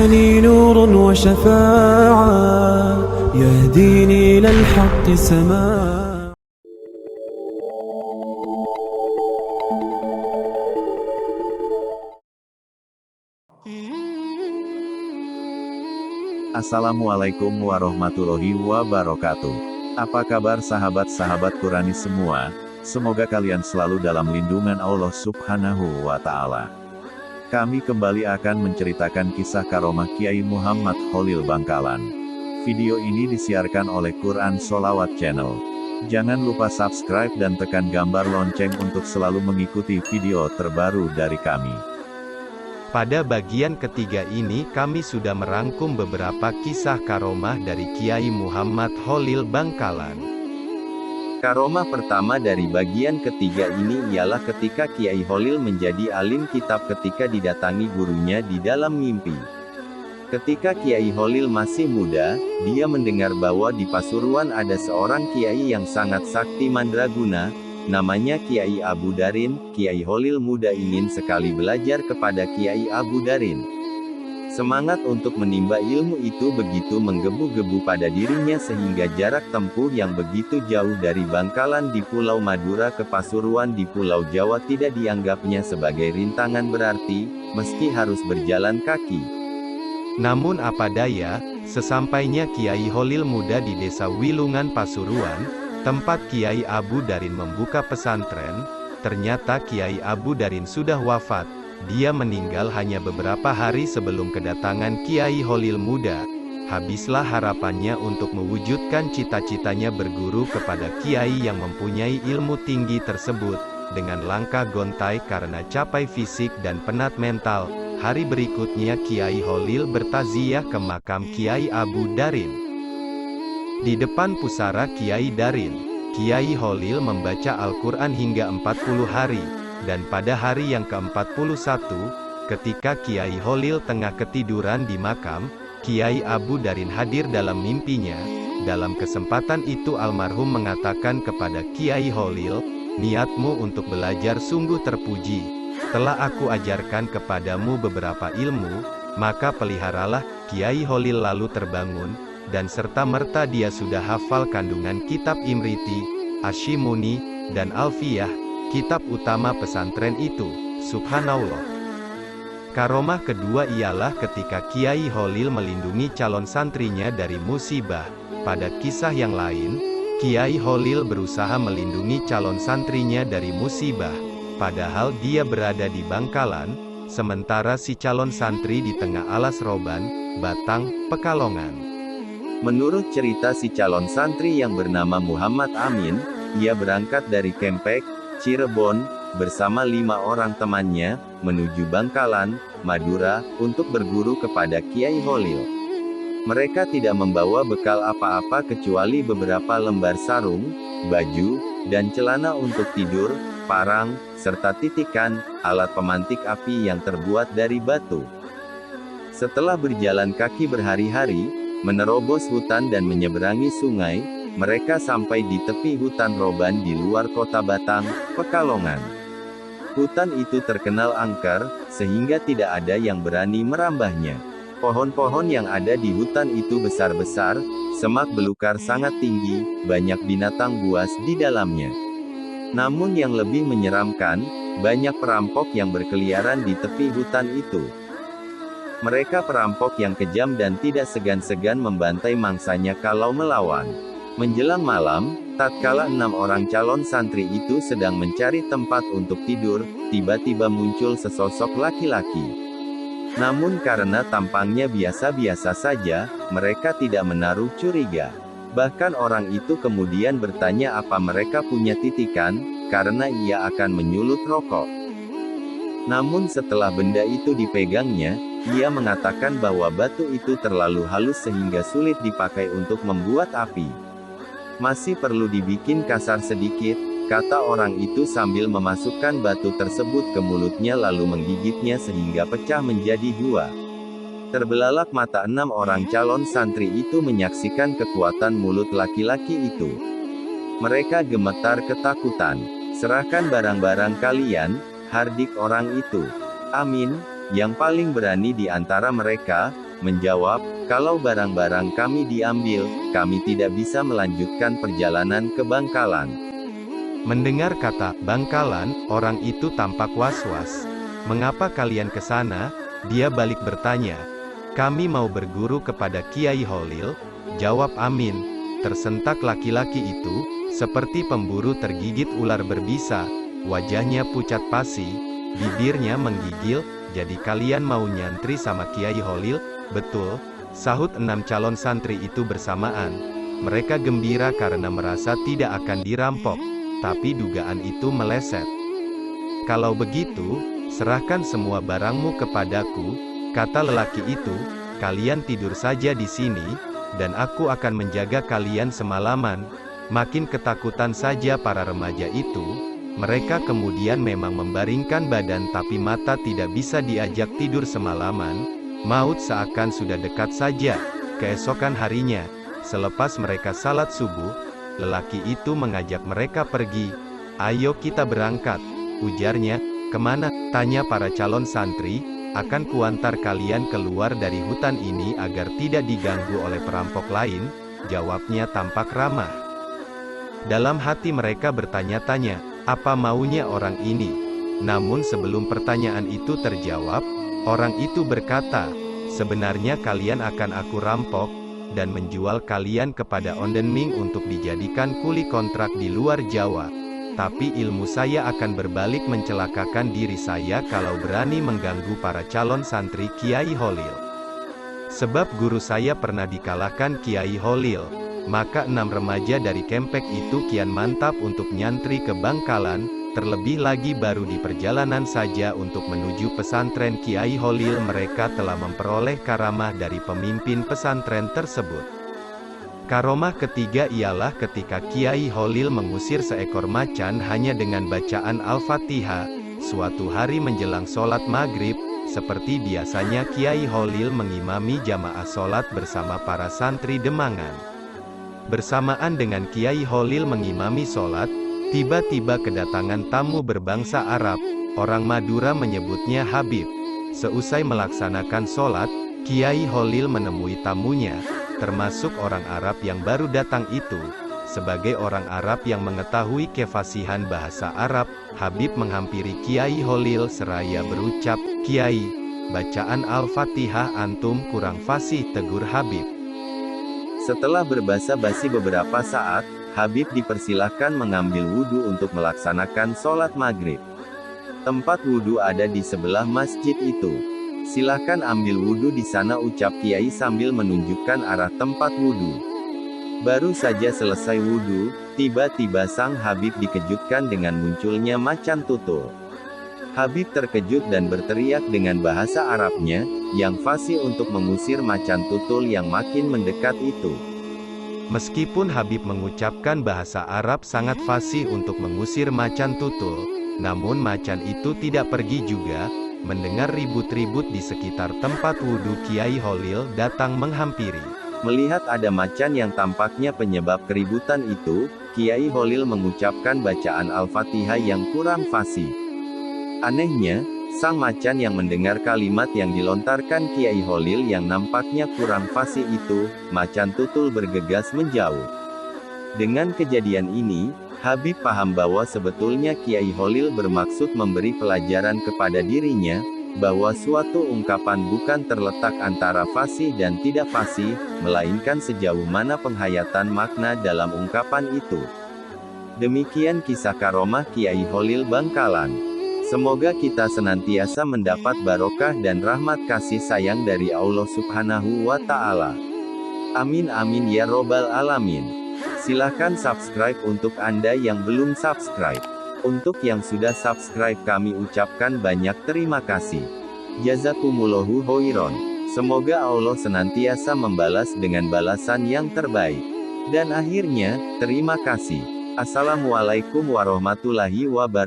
لساني نور وشفاعة يهديني إلى الحق سماعا. Assalamualaikum warahmatullahi wabarakatuh. Apa kabar sahabat-sahabat Qurani semua? Semoga kalian selalu dalam lindungan Allah Subhanahu wa Ta'ala. Kami kembali akan menceritakan kisah karomah Kiai Muhammad Khalil Bangkalan. Video ini disiarkan oleh Quran Sholawat Channel. Jangan lupa subscribe dan tekan gambar lonceng untuk selalu mengikuti video terbaru dari kami. Pada bagian ketiga ini kami sudah merangkum beberapa kisah karomah dari Kiai Muhammad Khalil Bangkalan. Karomah pertama dari bagian ketiga ini ialah ketika Kiai Khalil menjadi alim kitab ketika didatangi gurunya di dalam mimpi. Ketika Kiai Khalil masih muda, dia mendengar bahwa di Pasuruan ada seorang Kiai yang sangat sakti mandraguna, namanya Kiai Abu Darin. Kiai Khalil muda ingin sekali belajar kepada Kiai Abu Darin. Semangat untuk menimba ilmu itu begitu menggebu-gebu pada dirinya sehingga jarak tempuh yang begitu jauh dari Bangkalan di Pulau Madura ke Pasuruan di Pulau Jawa tidak dianggapnya sebagai rintangan berarti, meski harus berjalan kaki. Namun apa daya, sesampainya Kiai Khalil muda di desa Wilungan Pasuruan, tempat Kiai Abu Darin membuka pesantren, ternyata Kiai Abu Darin sudah wafat. Dia meninggal hanya beberapa hari sebelum kedatangan Kiai Khalil muda. Habislah harapannya untuk mewujudkan cita-citanya berguru kepada Kiai yang mempunyai ilmu tinggi tersebut. Dengan langkah gontai karena capai fisik dan penat mental, hari berikutnya Kiai Khalil bertaziah ke makam Kiai Abu Darin. Di depan pusara Kiai Darin, Kiai Khalil membaca Al-Quran hingga 40 hari, dan pada hari yang ke-41, ketika Kiai Khalil tengah ketiduran di makam, Kiai Abu Darin hadir dalam mimpinya. Dalam kesempatan itu almarhum mengatakan kepada Kiai Khalil, "Niatmu untuk belajar sungguh terpuji. Telah aku ajarkan kepadamu beberapa ilmu, maka peliharalah." Kiai Khalil lalu terbangun, dan serta-merta dia sudah hafal kandungan kitab Imriti, Ashimuni, dan Alfiyah, kitab utama pesantren itu. Subhanallah. Karomah kedua ialah ketika Kiai Khalil melindungi calon santrinya dari musibah. Pada kisah yang lain, Kiai Khalil berusaha melindungi calon santrinya dari musibah, padahal dia berada di Bangkalan, sementara si calon santri di tengah alas roban, Batang, Pekalongan. Menurut cerita si calon santri yang bernama Muhammad Amin, ia berangkat dari Kempek, Cirebon, bersama 5 orang temannya, menuju Bangkalan, Madura, untuk berguru kepada Kiai Khalil. Mereka tidak membawa bekal apa-apa kecuali beberapa lembar sarung, baju, dan celana untuk tidur, parang, serta titikan, alat pemantik api yang terbuat dari batu. Setelah berjalan kaki berhari-hari, menerobos hutan dan menyeberangi sungai, mereka sampai di tepi hutan roban di luar kota Batang, Pekalongan. Hutan itu terkenal angker, sehingga tidak ada yang berani merambahnya. Pohon-pohon yang ada di hutan itu besar-besar, semak belukar sangat tinggi, banyak binatang buas di dalamnya. Namun yang lebih menyeramkan, banyak perampok yang berkeliaran di tepi hutan itu. Mereka perampok yang kejam dan tidak segan-segan membantai mangsanya kalau melawan. Menjelang malam, tatkala 6 orang calon santri itu sedang mencari tempat untuk tidur, tiba-tiba muncul sesosok laki-laki. Namun karena tampangnya biasa-biasa saja, mereka tidak menaruh curiga. Bahkan orang itu kemudian bertanya apa mereka punya titikan, karena ia akan menyulut rokok. Namun setelah benda itu dipegangnya, ia mengatakan bahwa batu itu terlalu halus sehingga sulit dipakai untuk membuat api. Masih perlu dibikin kasar sedikit, kata orang itu sambil memasukkan batu tersebut ke mulutnya lalu menggigitnya sehingga pecah menjadi 2. Terbelalak mata 6 orang calon santri itu menyaksikan kekuatan mulut laki-laki itu. Mereka gemetar ketakutan. "Serahkan barang-barang kalian," hardik orang itu. Amin, yang paling berani di antara mereka, menjawab, "Kalau barang-barang kami diambil, kami tidak bisa melanjutkan perjalanan ke Bangkalan." Mendengar kata Bangkalan, orang itu tampak was-was. "Mengapa kalian ke sana?" Dia balik bertanya. "Kami mau berguru kepada Kiai Holil," jawab Amin. Tersentak laki-laki itu, seperti pemburu tergigit ular berbisa. Wajahnya pucat pasi, bibirnya menggigil. "Jadi kalian mau nyantri sama Kiai Holil?" "Betul," sahut 6 calon santri itu bersamaan. Mereka gembira karena merasa tidak akan dirampok. Tapi dugaan itu meleset. "Kalau begitu, serahkan semua barangmu kepadaku," kata lelaki itu. "Kalian tidur saja di sini, dan aku akan menjaga kalian semalaman." Makin ketakutan saja para remaja itu. Mereka kemudian memang membaringkan badan, tapi mata tidak bisa diajak tidur semalaman. Maut seakan sudah dekat saja. Keesokan harinya, selepas mereka salat subuh, lelaki itu mengajak mereka pergi. "Ayo kita berangkat," ujarnya. "Kemana?" tanya para calon santri. "Akan kuantar kalian keluar dari hutan ini agar tidak diganggu oleh perampok lain," jawabnya tampak ramah. Dalam hati mereka bertanya-tanya, apa maunya orang ini? Namun sebelum pertanyaan itu terjawab, orang itu berkata, "Sebenarnya kalian akan aku rampok, dan menjual kalian kepada Ondenming untuk dijadikan kuli kontrak di luar Jawa. Tapi ilmu saya akan berbalik mencelakakan diri saya kalau berani mengganggu para calon santri Kiai Holil. Sebab guru saya pernah dikalahkan Kiai Holil." Maka 6 remaja dari Kempek itu kian mantap untuk nyantri ke Bangkalan. Terlebih lagi baru di perjalanan saja untuk menuju pesantren Kiai Holil mereka telah memperoleh karamah dari pemimpin pesantren tersebut. Karomah ketiga ialah ketika Kiai Holil mengusir seekor macan hanya dengan bacaan Al-Fatihah. Suatu hari menjelang sholat maghrib, seperti biasanya Kiai Holil mengimami jamaah sholat bersama para santri Demangan. Bersamaan dengan Kiai Holil mengimami sholat, tiba-tiba kedatangan tamu berbangsa Arab. Orang Madura menyebutnya Habib. Seusai melaksanakan sholat, Kiai Holil menemui tamunya, termasuk orang Arab yang baru datang itu. Sebagai orang Arab yang mengetahui kefasihan bahasa Arab, Habib menghampiri Kiai Holil seraya berucap, "Kiai, bacaan Al-Fatihah antum kurang fasih," tegur Habib. Setelah berbasa-basi beberapa saat, Habib dipersilahkan mengambil wudhu untuk melaksanakan sholat maghrib. Tempat wudhu ada di sebelah masjid itu. "Silahkan ambil wudhu di sana," ucap Kiai sambil menunjukkan arah tempat wudhu. Baru saja selesai wudhu, tiba-tiba sang Habib dikejutkan dengan munculnya macan tutul. Habib terkejut dan berteriak dengan bahasa Arabnya, yang fasih untuk mengusir macan tutul yang makin mendekat itu. Meskipun Habib mengucapkan bahasa Arab sangat fasih untuk mengusir macan tutul, namun macan itu tidak pergi juga. Mendengar ribut-ribut di sekitar tempat wudhu, Kiai Holil datang menghampiri. Melihat ada macan yang tampaknya penyebab keributan itu, Kiai Holil mengucapkan bacaan Al-Fatihah yang kurang fasih. Anehnya, sang macan yang mendengar kalimat yang dilontarkan Kiai Holil yang nampaknya kurang fasih itu, macan tutul bergegas menjauh. Dengan kejadian ini, Habib paham bahwa sebetulnya Kiai Holil bermaksud memberi pelajaran kepada dirinya, bahwa suatu ungkapan bukan terletak antara fasih dan tidak fasih, melainkan sejauh mana penghayatan makna dalam ungkapan itu. Demikian kisah karomah Kiai Holil Bangkalan. Semoga kita senantiasa mendapat barokah dan rahmat kasih sayang dari Allah Subhanahu wa Ta'ala. Amin amin ya robbal alamin. Silahkan subscribe untuk Anda yang belum subscribe. Untuk yang sudah subscribe kami ucapkan banyak terima kasih. Jazakumullahu khairan. Semoga Allah senantiasa membalas dengan balasan yang terbaik. Dan akhirnya, terima kasih. Assalamualaikum warahmatullahi wabarakatuh.